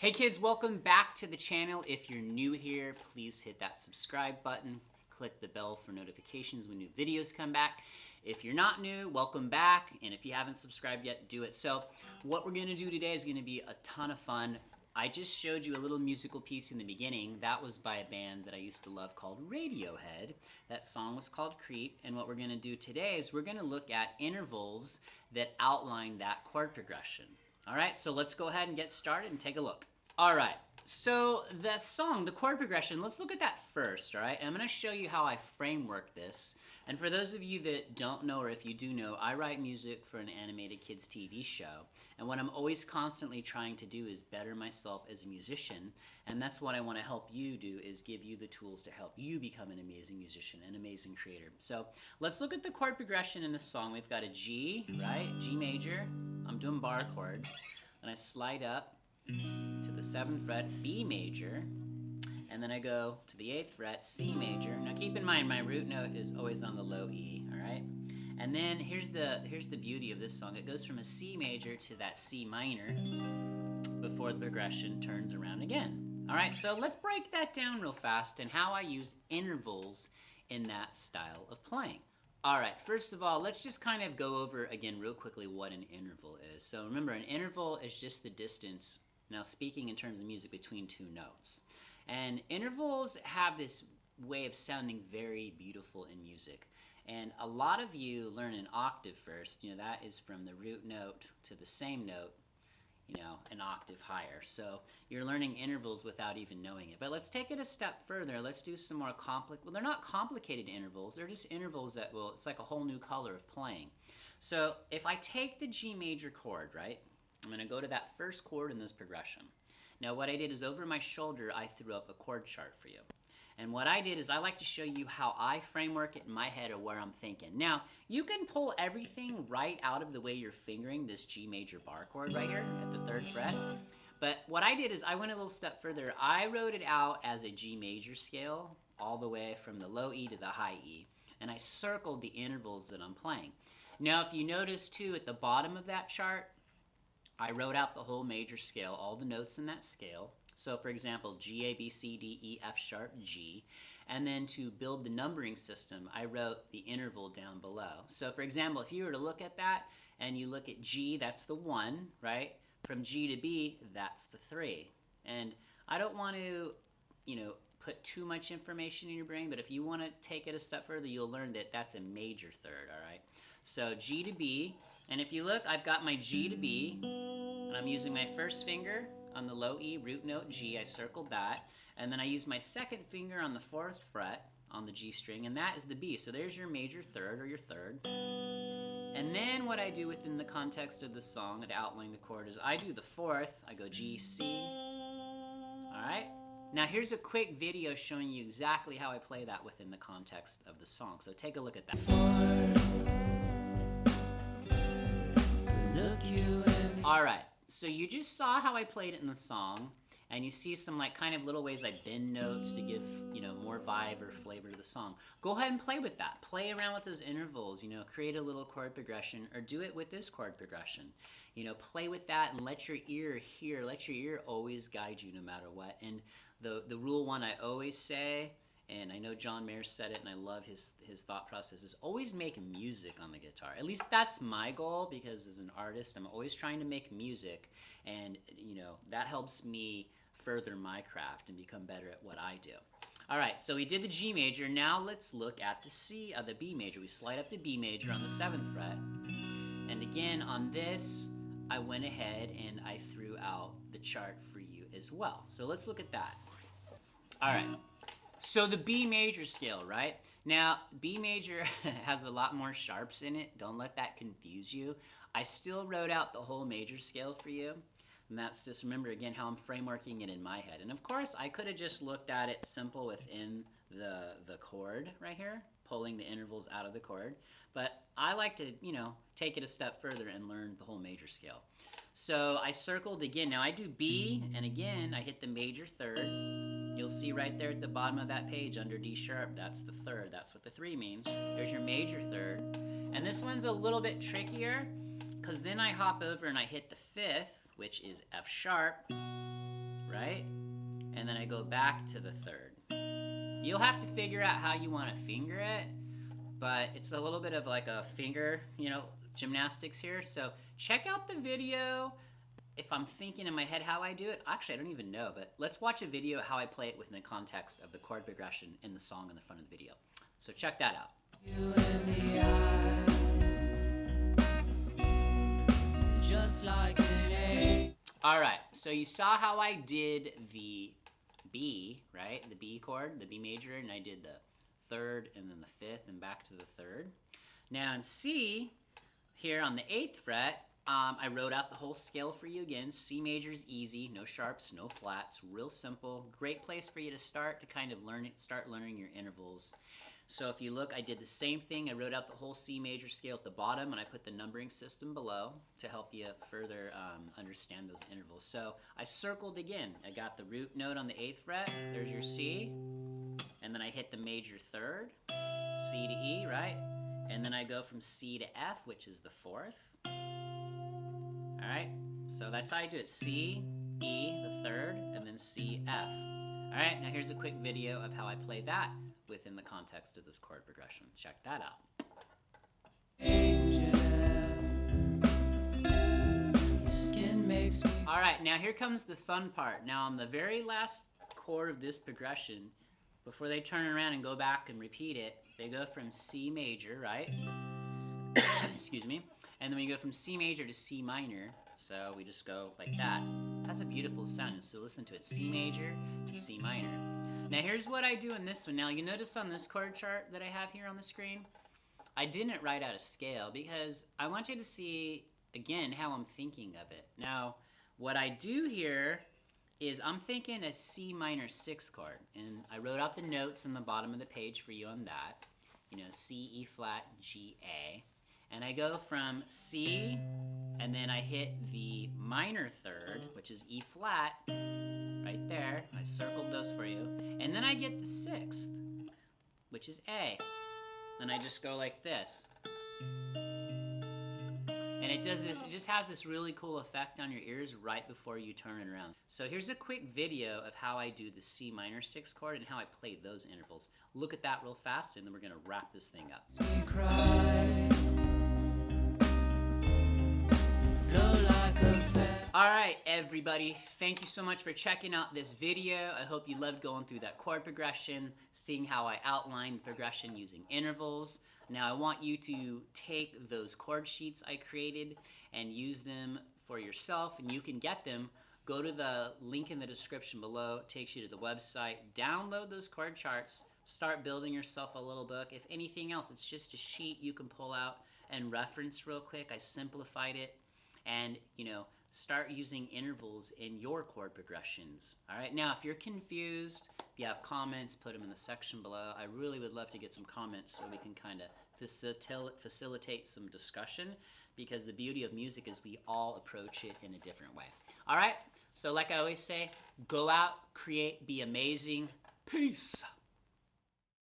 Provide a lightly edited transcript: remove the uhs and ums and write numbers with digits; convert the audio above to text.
Hey kids, welcome back to the channel. If you're new here, please hit that subscribe button. Click the bell for notifications when new videos come back. If you're not new, welcome back. And if you haven't subscribed yet, do it. So what we're gonna do today is gonna be a ton of fun. I just showed you a little musical piece in the beginning. That was by a band that I used to love called Radiohead. That song was called Creep. And what we're gonna do today is we're gonna look at intervals that outline that chord progression. All right, so let's go ahead and get started and take a look. All right, so that song, the chord progression, let's look at that first, all right? I'm gonna show you how I framework this. And for those of you that don't know, or if you do know, I write music for an animated kids TV show. And what I'm always constantly trying to do is better myself as a musician. And that's what I wanna help you do, is give you the tools to help you become an amazing musician, an amazing creator. So let's look at the chord progression in this song. We've got a G, right? G major. I'm doing bar chords. And I slide up to the 7th fret, B major, and then I go to the 8th fret, C major. Now keep in mind, my root note is always on the low E, all right? And then here's the beauty of this song. It goes from a C major to that C minor before the progression turns around again. All right, so let's break that down real fast and how I use intervals in that style of playing. All right, first of all, let's just kind of go over again real quickly what an interval is. So remember, an interval is just the distance, now speaking in terms of music, between two notes. And intervals have this way of sounding very beautiful in music. And a lot of you learn an octave first. You know, that is from the root note to the same note, you know, an octave higher. So you're learning intervals without even knowing it. But let's take it a step further. Let's do some more well, they're not complicated intervals. They're just intervals that will, it's like a whole new color of playing. So if I take the G major chord, right, I'm gonna go to that first chord in this progression. Now what I did is over my shoulder, I threw up a chord chart for you. And what I did is I like to show you how I framework it in my head or where I'm thinking. Now, you can pull everything right out of the way you're fingering this G major bar chord right here at the 3rd fret. But what I did is I went a little step further. I wrote it out as a G major scale all the way from the low E to the high E. And I circled the intervals that I'm playing. Now, if you notice too, at the bottom of that chart, I wrote out the whole major scale, all the notes in that scale. So for example, G, A, B, C, D, E, F sharp, G. And then to build the numbering system, I wrote the interval down below. So for example, if you were to look at that and you look at G, that's the 1, right? From G to B, that's the 3. And I don't want to, you know, put too much information in your brain, but if you want to take it a step further, you'll learn that that's a major third, all right? So G to B, and if you look, I've got my G to B, and I'm using my first finger on the low E, root note G, I circled that, and then I use my second finger on the 4th fret on the G string, and that is the B. So there's your major third, or your third. And then what I do within the context of the song to outline the chord is I do the 4th, I go G, C, all right? Now here's a quick video showing you exactly how I play that within the context of the song. So take a look at that. All right, so you just saw how I played it in the song, and you see some like kind of little ways I bend notes to give, you know, more vibe or flavor to the song. Go ahead and play with that. Play around with those intervals, you know, create a little chord progression, or do it with this chord progression. You know, play with that and let your ear hear, let your ear always guide you no matter what. And the rule one I always say, and I know John Mayer said it, and I love his thought process, is always make music on the guitar. At least that's my goal, because as an artist, I'm always trying to make music, and you know, that helps me further my craft and become better at what I do. All right, so we did the G major. Now let's look at the B major. We slide up to B major on the 7th fret, and again on this, I went ahead and I threw out the chart for you as well. So let's look at that. All right. So the B major scale, right? Now, B major has a lot more sharps in it. Don't let that confuse you. I still wrote out the whole major scale for you. And that's just, remember again, how I'm frameworking it in my head. And of course, I could have just looked at it simple within the chord right here, pulling the intervals out of the chord. But I like to, you know, take it a step further and learn the whole major scale. So I circled again. Now I do B, and again, I hit the major third. You'll see right there at the bottom of that page under D sharp, that's the third. That's what the 3 means. There's your major third. And this one's a little bit trickier, because then I hop over and I hit the 5th, which is F sharp. right? And then I go back to the 3rd. You'll have to figure out how you want to finger it, but it's a little bit of like a finger, gymnastics here. So check out the video. If I'm thinking in my head how I do it, actually I don't even know, but let's watch a video how I play it within the context of the chord progression in the song in the front of the video. So check that out. You and the eye, just like an A. All right, so you saw how I did the B, right? The B chord, the B major, and I did the 3rd and then the 5th and back to the 3rd. Now in C, here on the 8th fret, I wrote out the whole scale for you again. C major's easy, no sharps, no flats, real simple. Great place for you to start to kind of start learning your intervals. So if you look, I did the same thing. I wrote out the whole C major scale at the bottom, and I put the numbering system below to help you further understand those intervals. So I circled again. I got the root note on the 8th fret. There's your C. And then I hit the major 3rd, C to E, right? And then I go from C to F, which is the 4th. All right? So that's how I do it. C, E, the 3rd, and then C, F. All right, now here's a quick video of how I play that within the context of this chord progression. Check that out. All right, now here comes the fun part. Now on the very last chord of this progression, before they turn around and go back and repeat it, they go from C major, right? Excuse me. And then we go from C major to C minor. So we just go like that. It has a beautiful sound. So listen to it. C major to C minor. Now here's what I do in this one. Now you notice on this chord chart that I have here on the screen, I didn't write out a scale because I want you to see, again, how I'm thinking of it. Now, what I do here is I'm thinking a C minor 6th chord. And I wrote out the notes on the bottom of the page for you on that. C, E flat, G, A. And I go from C, and then I hit the minor 3rd, which is E flat, right there. I circled those for you. And then I get the 6th, which is A. And I just go like this. And it does this, it just has this really cool effect on your ears right before you turn it around. So here's a quick video of how I do the C minor 6th chord and how I play those intervals. Look at that real fast, and then we're gonna wrap this thing up. We cry, flow like a all right, everybody, thank you so much for checking out this video. I hope you loved going through that chord progression, seeing how I outlined the progression using intervals. Now I want you to take those chord sheets I created and use them for yourself, and you can get them. Go to the link in the description below. It takes you to the website. Download those chord charts. Start building yourself a little book. If anything else, it's just a sheet you can pull out and reference real quick. I simplified it. And, start using intervals in your chord progressions. All right, now if you're confused, if you have comments, put them in the section below. I really would love to get some comments so we can kind of facilitate some discussion, because the beauty of music is we all approach it in a different way. All right, so like I always say, go out, create, be amazing. Peace.